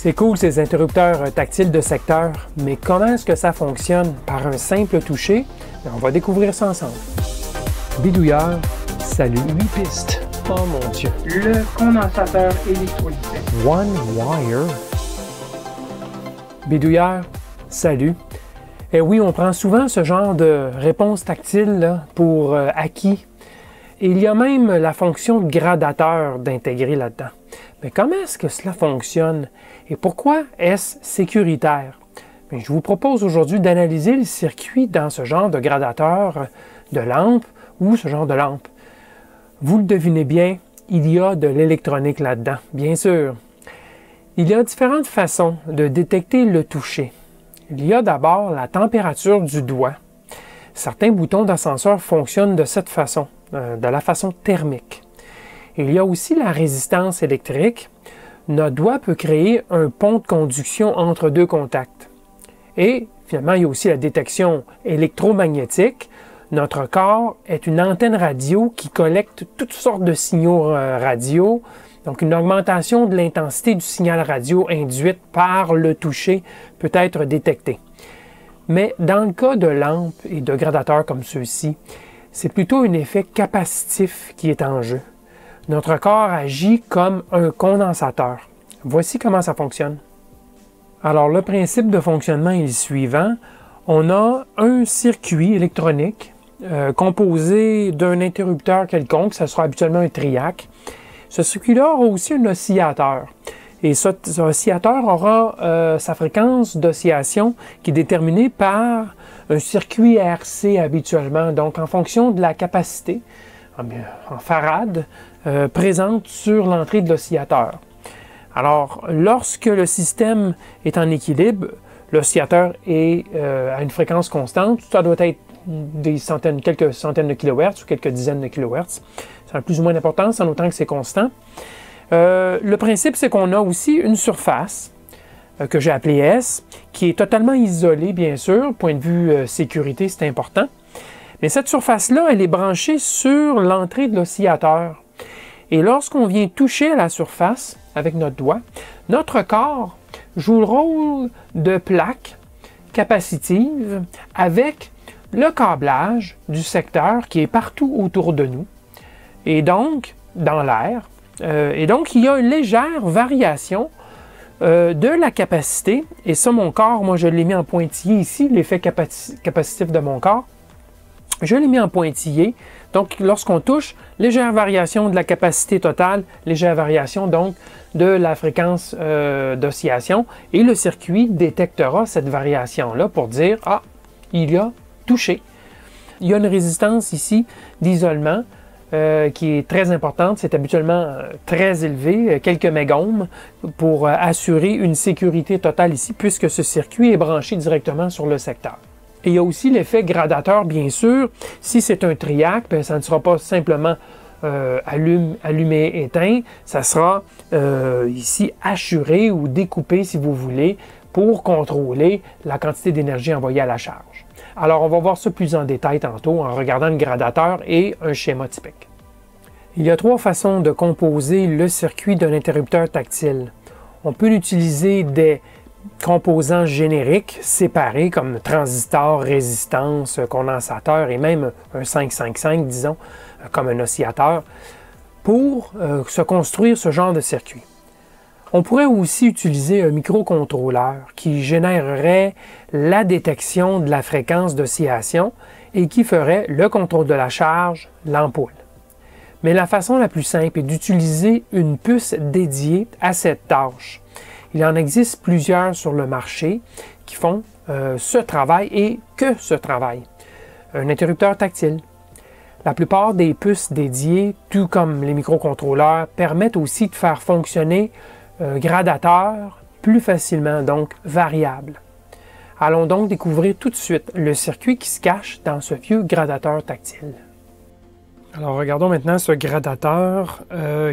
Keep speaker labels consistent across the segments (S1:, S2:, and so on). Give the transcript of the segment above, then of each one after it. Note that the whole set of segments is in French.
S1: C'est cool ces interrupteurs tactiles de secteur, mais comment est-ce que ça fonctionne par un simple toucher? On va découvrir ça ensemble. Bidouilleur, salut 8 pistes. Oh mon Dieu.
S2: Le condensateur électrolytique.
S1: One wire. Bidouilleur, salut. Et oui, on prend souvent ce genre de réponse tactile là, pour acquis. Et il y a même la fonction de gradateur d'intégrer là-dedans. Mais comment est-ce que cela fonctionne et pourquoi est-ce sécuritaire? Bien, je vous propose aujourd'hui d'analyser le circuit dans ce genre de gradateur de lampe ou ce genre de lampe. Vous le devinez bien, il y a de l'électronique là-dedans, bien sûr. Il y a différentes façons de détecter le toucher. Il y a d'abord la température du doigt. Certains boutons d'ascenseur fonctionnent de cette façon, de la façon thermique. Il y a aussi la résistance électrique. Notre doigt peut créer un pont de conduction entre deux contacts. Et finalement, il y a aussi la détection électromagnétique. Notre corps est une antenne radio qui collecte toutes sortes de signaux radio. Donc, une augmentation de l'intensité du signal radio induite par le toucher peut être détectée. Mais dans le cas de lampes et de gradateurs comme ceux-ci, c'est plutôt un effet capacitif qui est en jeu. Notre corps agit comme un condensateur. Voici comment ça fonctionne. Alors, le principe de fonctionnement est le suivant. On a un circuit électronique composé d'un interrupteur quelconque, ça sera habituellement un triac. Ce circuit-là aura aussi un oscillateur. Et cet oscillateur aura sa fréquence d'oscillation qui est déterminée par un circuit RC habituellement, donc en fonction de la capacité en farad présente sur l'entrée de l'oscillateur. Alors, lorsque le système est en équilibre, l'oscillateur est à une fréquence constante, ça doit être quelques centaines de kilowatts ou quelques dizaines de kilowatts. Ça a plus ou moins d'importance en autant que c'est constant. Le principe, c'est qu'on a aussi une surface que j'ai appelée S, qui est totalement isolée, bien sûr. Point de vue sécurité, c'est important. Mais cette surface-là, elle est branchée sur l'entrée de l'oscillateur. Et lorsqu'on vient toucher à la surface avec notre doigt, notre corps joue le rôle de plaque capacitive avec le câblage du secteur qui est partout autour de nous et donc dans l'air. Et donc, il y a une légère variation de la capacité. Et ça, mon corps, moi, je l'ai mis en pointillé ici, l'effet capacitif de mon corps. Je l'ai mis en pointillé. Donc, lorsqu'on touche, légère variation de la capacité totale, légère variation, donc, de la fréquence d'oscillation. Et le circuit détectera cette variation-là pour dire « Ah, il y a touché ». Il y a une résistance ici d'isolement qui est très importante. C'est habituellement très élevé, quelques mégohms, pour assurer une sécurité totale ici, puisque ce circuit est branché directement sur le secteur. Et il y a aussi l'effet gradateur, bien sûr. Si c'est un triac, bien, ça ne sera pas simplement allumé-éteint, ça sera ici assuré ou découpé, si vous voulez, pour contrôler la quantité d'énergie envoyée à la charge. Alors, on va voir ça plus en détail tantôt en regardant le gradateur et un schéma typique. Il y a trois façons de composer le circuit d'un interrupteur tactile. On peut utiliser des composants génériques séparés comme transistor, résistance, condensateur et même un 555, disons, comme un oscillateur, pour se construire ce genre de circuit. On pourrait aussi utiliser un microcontrôleur qui générerait la détection de la fréquence d'oscillation et qui ferait le contrôle de la charge, l'ampoule. Mais la façon la plus simple est d'utiliser une puce dédiée à cette tâche. Il en existe plusieurs sur le marché qui font ce travail et que ce travail. Un interrupteur tactile. La plupart des puces dédiées, tout comme les microcontrôleurs, permettent aussi de faire fonctionner gradateur plus facilement, donc variable. Allons donc découvrir tout de suite le circuit qui se cache dans ce vieux gradateur tactile. Alors regardons maintenant ce gradateur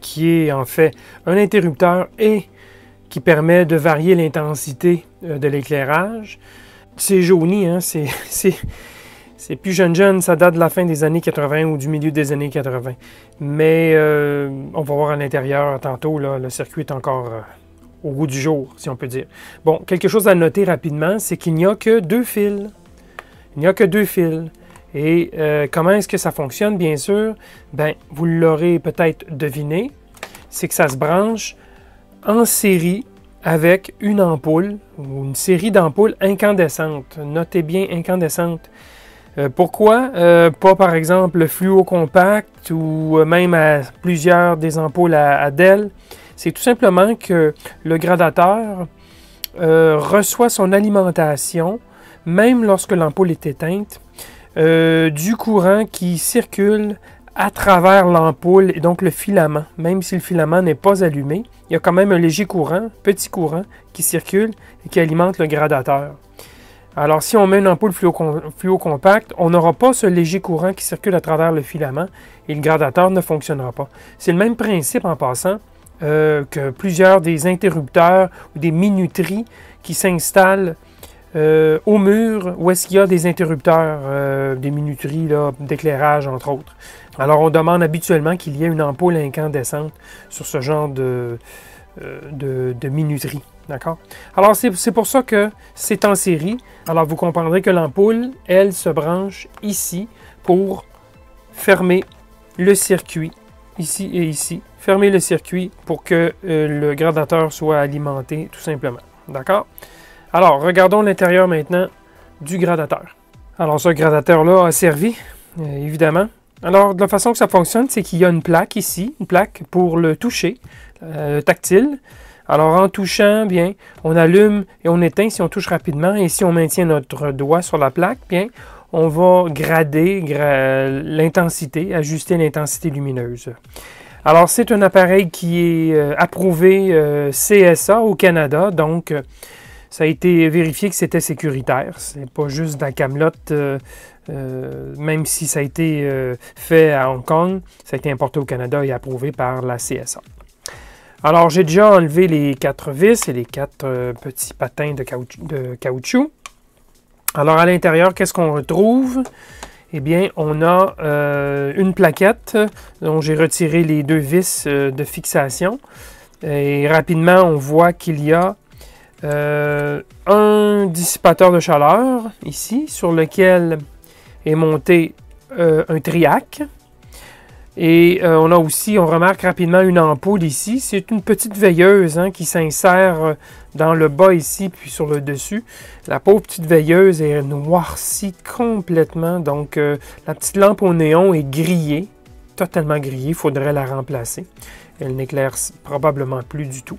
S1: qui est en fait un interrupteur et qui permet de varier l'intensité de l'éclairage. C'est jauni, hein? C'est plus jeune, ça date de la fin des années 80 ou du milieu des années 80. Mais on va voir à l'intérieur tantôt, là, le circuit est encore au goût du jour, si on peut dire. Bon, quelque chose à noter rapidement, c'est qu'il n'y a que 2 fils. Il n'y a que 2 fils. Et comment est-ce que ça fonctionne, bien sûr? Bien, vous l'aurez peut-être deviné, c'est que ça se branche en série avec une ampoule ou une série d'ampoules incandescentes. Notez bien incandescentes. Pourquoi? Pas par exemple le fluo compact ou même à plusieurs des ampoules à DEL. C'est tout simplement que le gradateur reçoit son alimentation, même lorsque l'ampoule est éteinte, du courant qui circule à travers l'ampoule et donc le filament. Même si le filament n'est pas allumé, il y a quand même un léger courant, petit courant, qui circule et qui alimente le gradateur. Alors, si on met une ampoule fluo compact, on n'aura pas ce léger courant qui circule à travers le filament et le gradateur ne fonctionnera pas. C'est le même principe en passant que plusieurs des interrupteurs ou des minuteries qui s'installent au mur où est-ce qu'il y a des interrupteurs, des minuteries d'éclairage, entre autres. Alors, on demande habituellement qu'il y ait une ampoule incandescente sur ce genre de minuterie. D'accord? Alors, c'est pour ça que c'est en série. Alors, vous comprendrez que l'ampoule, elle, se branche ici pour fermer le circuit, ici et ici. Fermer le circuit pour que le gradateur soit alimenté, tout simplement. D'accord? Alors, regardons l'intérieur maintenant du gradateur. Alors, ce gradateur-là a servi, évidemment. Alors, de la façon que ça fonctionne, c'est qu'il y a une plaque ici, une plaque pour le toucher, tactile. Alors, en touchant, bien, on allume et on éteint si on touche rapidement. Et si on maintient notre doigt sur la plaque, bien, on va grader l'intensité, ajuster l'intensité lumineuse. Alors, c'est un appareil qui est approuvé CSA au Canada, donc ça a été vérifié que c'était sécuritaire. C'est pas juste de la camelote, même si ça a été fait à Hong Kong, ça a été importé au Canada et approuvé par la CSA. Alors, j'ai déjà enlevé les 4 vis et les 4 petits patins de caoutchouc. Alors, à l'intérieur, qu'est-ce qu'on retrouve? Eh bien, on a une plaquette dont j'ai retiré les 2 vis de fixation. Et rapidement, on voit qu'il y a un dissipateur de chaleur ici, sur lequel est monté un triac. Et on a aussi, on remarque rapidement une ampoule ici. C'est une petite veilleuse qui s'insère dans le bas ici, puis sur le dessus. La pauvre petite veilleuse est noircie complètement. Donc, la petite lampe au néon est grillée, totalement grillée. Il faudrait la remplacer. Elle n'éclaire probablement plus du tout.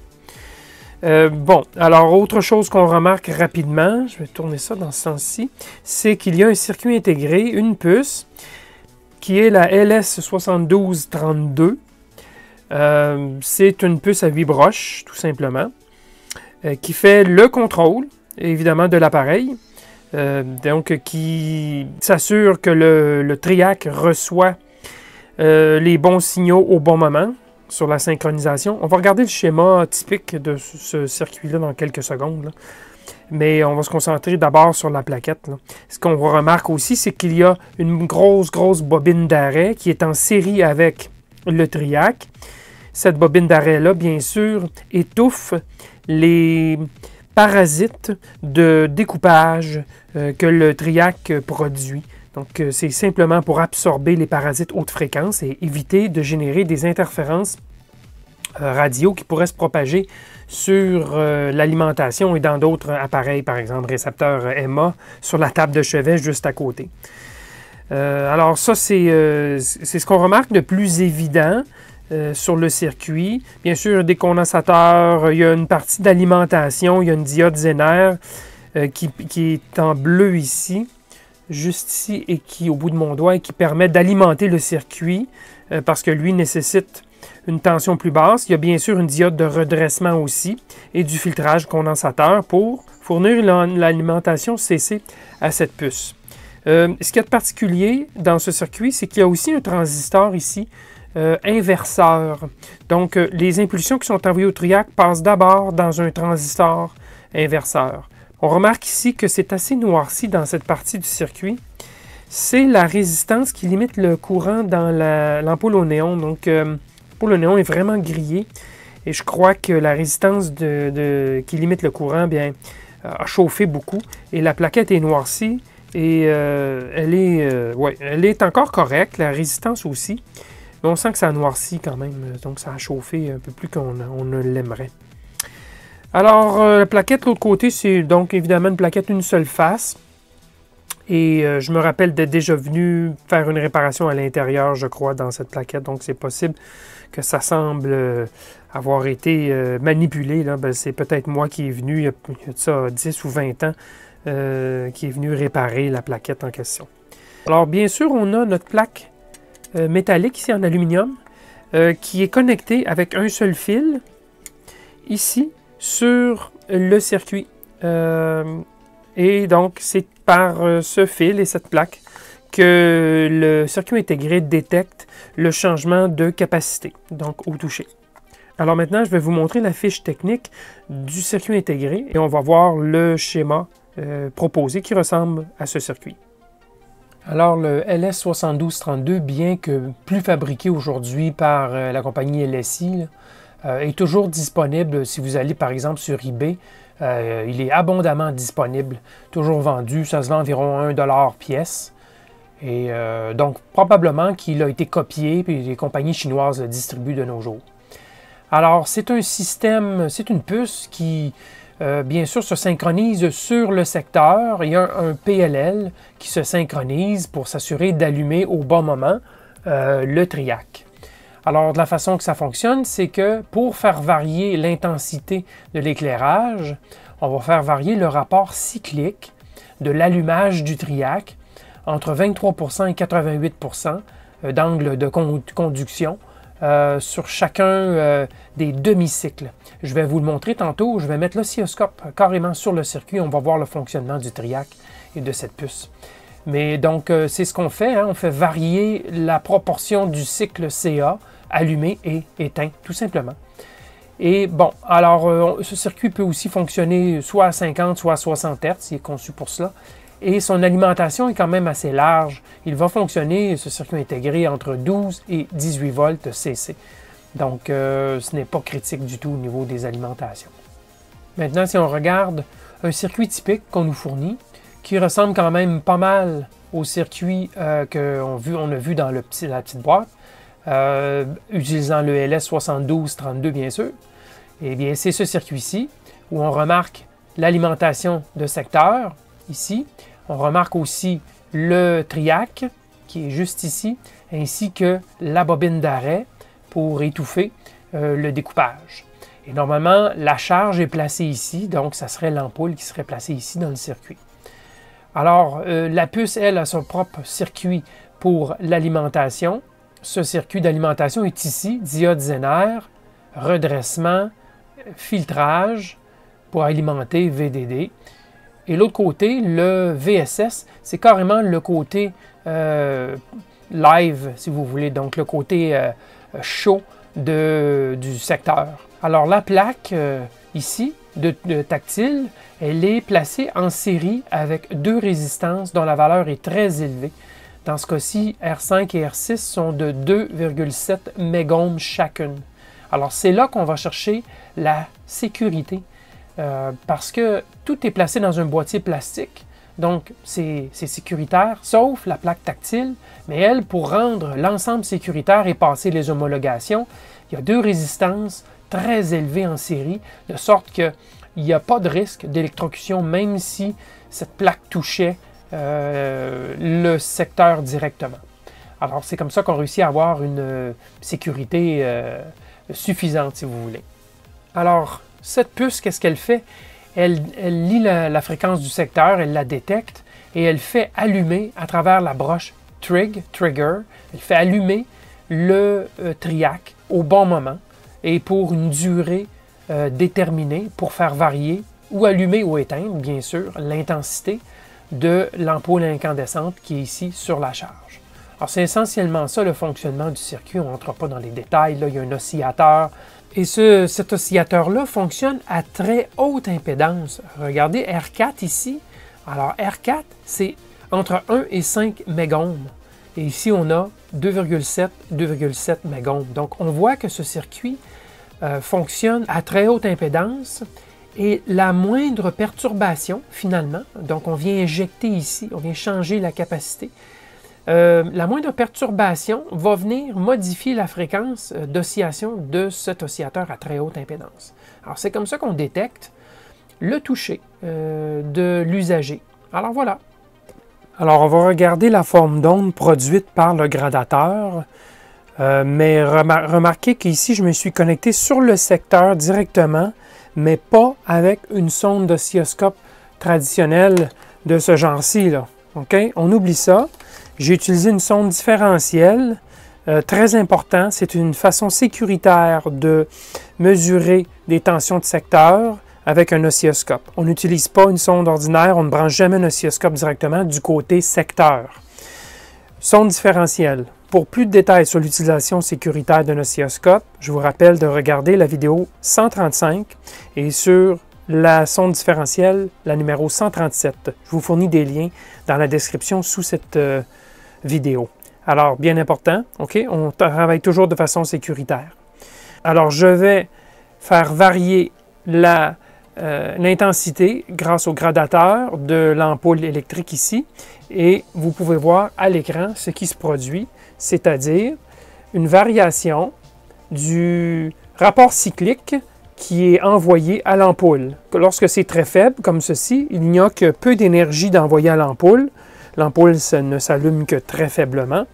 S1: Bon, alors autre chose qu'on remarque rapidement, je vais tourner ça dans ce sens-ci, c'est qu'il y a un circuit intégré, une puce, qui est la LS7232. C'est une puce à 8 broches, tout simplement, qui fait le contrôle, évidemment, de l'appareil. Donc, qui s'assure que le triac reçoit les bons signaux au bon moment sur la synchronisation. On va regarder le schéma typique de ce circuit-là dans quelques secondes, là. Mais on va se concentrer d'abord sur la plaquette, là. Ce qu'on remarque aussi, c'est qu'il y a une grosse bobine d'arrêt qui est en série avec le triac. Cette bobine d'arrêt-là, bien sûr, étouffe les parasites de découpage que le triac produit. Donc, c'est simplement pour absorber les parasites haute fréquence et éviter de générer des interférences radio qui pourraient se propager sur l'alimentation et dans d'autres appareils, par exemple récepteur EMA, sur la table de chevet juste à côté. Alors ça, c'est ce qu'on remarque de plus évident sur le circuit. Bien sûr, des condensateurs, il y a une partie d'alimentation, il y a une diode Zener qui est en bleu ici, juste ici, et qui, au bout de mon doigt, et qui permet d'alimenter le circuit parce que lui nécessite une tension plus basse. Il y a bien sûr une diode de redressement aussi et du filtrage condensateur pour fournir l'alimentation CC à cette puce. Ce qu'il y a de particulier dans ce circuit, c'est qu'il y a aussi un transistor ici, inverseur. Donc, les impulsions qui sont envoyées au triac passent d'abord dans un transistor inverseur. On remarque ici que c'est assez noirci dans cette partie du circuit. C'est la résistance qui limite le courant dans l'ampoule au néon. Donc, l'ampoule au néon est vraiment grillée Et je crois que la résistance qui limite le courant bien, a chauffé beaucoup. Et la plaquette est noircie. Et elle est encore correcte, la résistance aussi. Mais on sent que ça a noirci quand même. Donc ça a chauffé un peu plus qu'on ne l'aimerait. Alors, la plaquette, l'autre côté, c'est donc évidemment une plaquette une seule face. Et je me rappelle d'être déjà venu faire une réparation à l'intérieur, je crois, dans cette plaquette. Donc, c'est possible que ça semble avoir été manipulé. Ben, c'est peut-être moi qui est venu, il y a de ça 10 ou 20 ans, qui est venu réparer la plaquette en question. Alors, bien sûr, on a notre plaque métallique ici en aluminium qui est connectée avec un seul fil ici sur le circuit. Et donc, c'est par ce fil et cette plaque que le circuit intégré détecte le changement de capacité, donc au toucher. Alors maintenant, je vais vous montrer la fiche technique du circuit intégré et on va voir le schéma proposé qui ressemble à ce circuit. Alors le LS7232, bien que plus fabriqué aujourd'hui par la compagnie LSI, est toujours disponible si vous allez par exemple sur eBay. Il est abondamment disponible, toujours vendu, ça se vend environ 1 $ pièce. Et donc probablement qu'il a été copié et les compagnies chinoises le distribuent de nos jours. Alors c'est un système, c'est une puce qui bien sûr se synchronise sur le secteur. Il y a un PLL qui se synchronise pour s'assurer d'allumer au bon moment le triac. Alors, de la façon que ça fonctionne, c'est que pour faire varier l'intensité de l'éclairage, on va faire varier le rapport cyclique de l'allumage du triac entre 23 % et 88 % d'angle de conduction sur chacun des demi-cycles. Je vais vous le montrer tantôt. Je vais mettre l'oscilloscope carrément sur le circuit. On va voir le fonctionnement du triac et de cette puce. Mais donc, c'est ce qu'on fait. Hein? On fait varier la proportion du cycle CA, allumé et éteint, tout simplement. Et bon, alors, ce circuit peut aussi fonctionner soit à 50, soit à 60 Hz. Il est conçu pour cela. Et son alimentation est quand même assez large. Il va fonctionner, ce circuit intégré, entre 12 et 18 volts CC. Donc, ce n'est pas critique du tout au niveau des alimentations. Maintenant, si on regarde un circuit typique qu'on nous fournit, qui ressemble quand même pas mal au circuit qu'on a vu dans la petite boîte, utilisant le LS7232 bien sûr, eh bien c'est ce circuit-ci où on remarque l'alimentation de secteur, ici. On remarque aussi le triac, qui est juste ici, ainsi que la bobine d'arrêt pour étouffer le découpage. Et normalement, la charge est placée ici, donc ça serait l'ampoule qui serait placée ici dans le circuit. Alors, la puce, elle, a son propre circuit pour l'alimentation. Ce circuit d'alimentation est ici, diode Zener, redressement, filtrage pour alimenter VDD. Et l'autre côté, le VSS, c'est carrément le côté live, si vous voulez, donc le côté chaud du secteur. Alors, la plaque ici, de tactile, elle est placée en série avec deux résistances dont la valeur est très élevée. Dans ce cas-ci, R5 et R6 sont de 2,7 mégohms chacune. Alors, c'est là qu'on va chercher la sécurité parce que tout est placé dans un boîtier plastique. Donc, c'est sécuritaire, sauf la plaque tactile. Mais elle, pour rendre l'ensemble sécuritaire et passer les homologations, il y a deux résistances très élevées en série, de sorte qu'il n'y a pas de risque d'électrocution, même si cette plaque touchait le secteur directement. Alors, c'est comme ça qu'on réussit à avoir une sécurité suffisante, si vous voulez. Alors, cette puce, qu'est-ce qu'elle fait? Elle lit la fréquence du secteur, elle la détecte et elle fait allumer à travers la broche trigger, elle fait allumer le triac au bon moment et pour une durée déterminée pour faire varier ou allumer ou éteindre, bien sûr, l'intensité de l'ampoule incandescente qui est ici sur la charge. Alors, c'est essentiellement ça le fonctionnement du circuit. On n'entre pas dans les détails. Là, il y a un oscillateur. Et cet oscillateur-là fonctionne à très haute impédance. Regardez R4 ici. Alors, R4, c'est entre 1 et 5 mégohms. Et ici, on a 2,7 mégohms. Donc, on voit que ce circuit fonctionne à très haute impédance et la moindre perturbation, finalement, donc on vient injecter ici, on vient changer la capacité, la moindre perturbation va venir modifier la fréquence d'oscillation de cet oscillateur à très haute impédance. Alors, c'est comme ça qu'on détecte le toucher de l'usager. Alors, voilà. Alors, on va regarder la forme d'onde produite par le gradateur, mais remarquez qu'ici, je me suis connecté sur le secteur directement, mais pas avec une sonde d'oscilloscope traditionnelle de ce genre-ci, là. OK? On oublie ça. J'ai utilisé une sonde différentielle, très important. C'est une façon sécuritaire de mesurer des tensions de secteur avec un oscilloscope. On n'utilise pas une sonde ordinaire, on ne branche jamais un oscilloscope directement du côté secteur. Sonde différentielle. Pour plus de détails sur l'utilisation sécuritaire d'un oscilloscope, je vous rappelle de regarder la vidéo 135 et sur la sonde différentielle, la numéro 137. Je vous fournis des liens dans la description sous cette vidéo. Alors, bien important, OK, on travaille toujours de façon sécuritaire. Alors, je vais faire varier l'intensité grâce au gradateur de l'ampoule électrique ici et vous pouvez voir à l'écran ce qui se produit, c'est-à-dire une variation du rapport cyclique qui est envoyé à l'ampoule. Lorsque c'est très faible, comme ceci, il n'y a que peu d'énergie d'envoyer à l'ampoule. L'ampoule ne s'allume que très faiblement.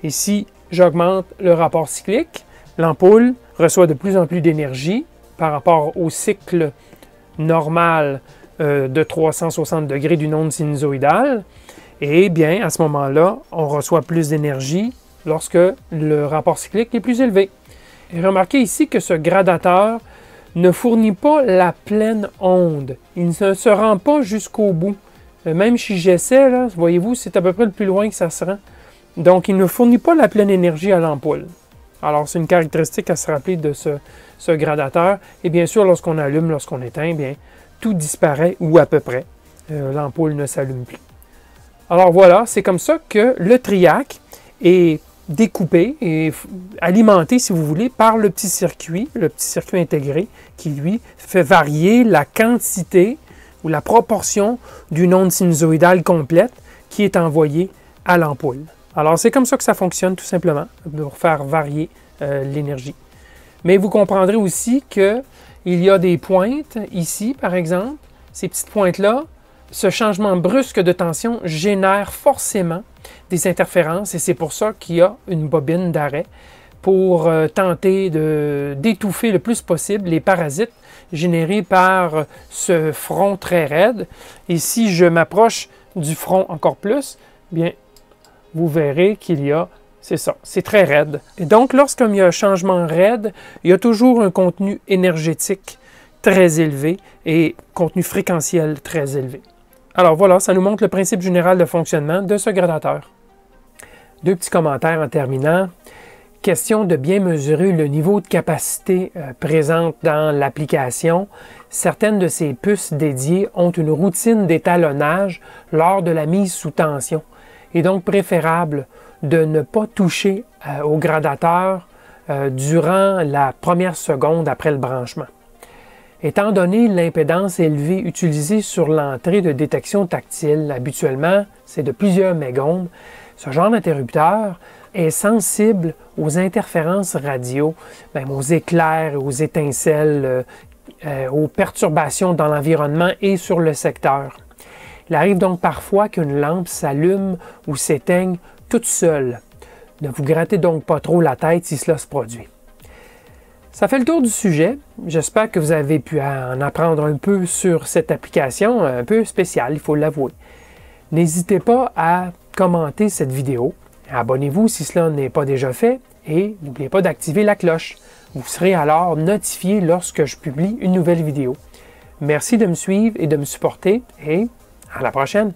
S1: Et si j'augmente le rapport cyclique, l'ampoule reçoit de plus en plus d'énergie par rapport au cycle normal de 360 degrés d'une onde sinusoïdale. Et bien, à ce moment-là, on reçoit plus d'énergie lorsque le rapport cyclique est plus élevé. Et remarquez ici que ce gradateur ne fournit pas la pleine onde. Il ne se rend pas jusqu'au bout. Même si j'essaie, là, voyez-vous, c'est à peu près le plus loin que ça se rend. Donc, il ne fournit pas la pleine énergie à l'ampoule. Alors, c'est une caractéristique à se rappeler de ce gradateur. Et bien sûr, lorsqu'on allume, lorsqu'on éteint, bien, tout disparaît ou à peu près. L'ampoule ne s'allume plus. Alors voilà, c'est comme ça que le TRIAC est découpé et alimenté, si vous voulez, par le petit circuit intégré, qui, lui, fait varier la quantité ou la proportion d'une onde sinusoïdale complète qui est envoyée à l'ampoule. Alors, c'est comme ça que ça fonctionne, tout simplement, pour faire varier l'énergie. Mais vous comprendrez aussi qu'il y a des pointes, ici, par exemple, ces petites pointes-là, ce changement brusque de tension génère forcément des interférences et c'est pour ça qu'il y a une bobine d'arrêt pour tenter d'étouffer le plus possible les parasites générés par ce front très raide. Et si je m'approche du front encore plus, bien, vous verrez qu'il y a, c'est ça, c'est très raide. Et donc, lorsqu'il y a un changement raide, il y a toujours un contenu énergétique très élevé et contenu fréquentiel très élevé. Alors voilà, ça nous montre le principe général de fonctionnement de ce gradateur. Deux petits commentaires en terminant. Question de bien mesurer le niveau de capacité présente dans l'application. Certaines de ces puces dédiées ont une routine d'étalonnage lors de la mise sous tension. Il est donc préférable de ne pas toucher au gradateur durant la première seconde après le branchement. Étant donné l'impédance élevée utilisée sur l'entrée de détection tactile, habituellement c'est de plusieurs mégohms, ce genre d'interrupteur est sensible aux interférences radio, même aux éclairs, aux étincelles, aux perturbations dans l'environnement et sur le secteur. Il arrive donc parfois qu'une lampe s'allume ou s'éteigne toute seule. Ne vous grattez donc pas trop la tête si cela se produit. Ça fait le tour du sujet. J'espère que vous avez pu en apprendre un peu sur cette application, un peu spéciale, il faut l'avouer. N'hésitez pas à commenter cette vidéo. Abonnez-vous si cela n'est pas déjà fait et n'oubliez pas d'activer la cloche. Vous serez alors notifié lorsque je publie une nouvelle vidéo. Merci de me suivre et de me supporter et à la prochaine!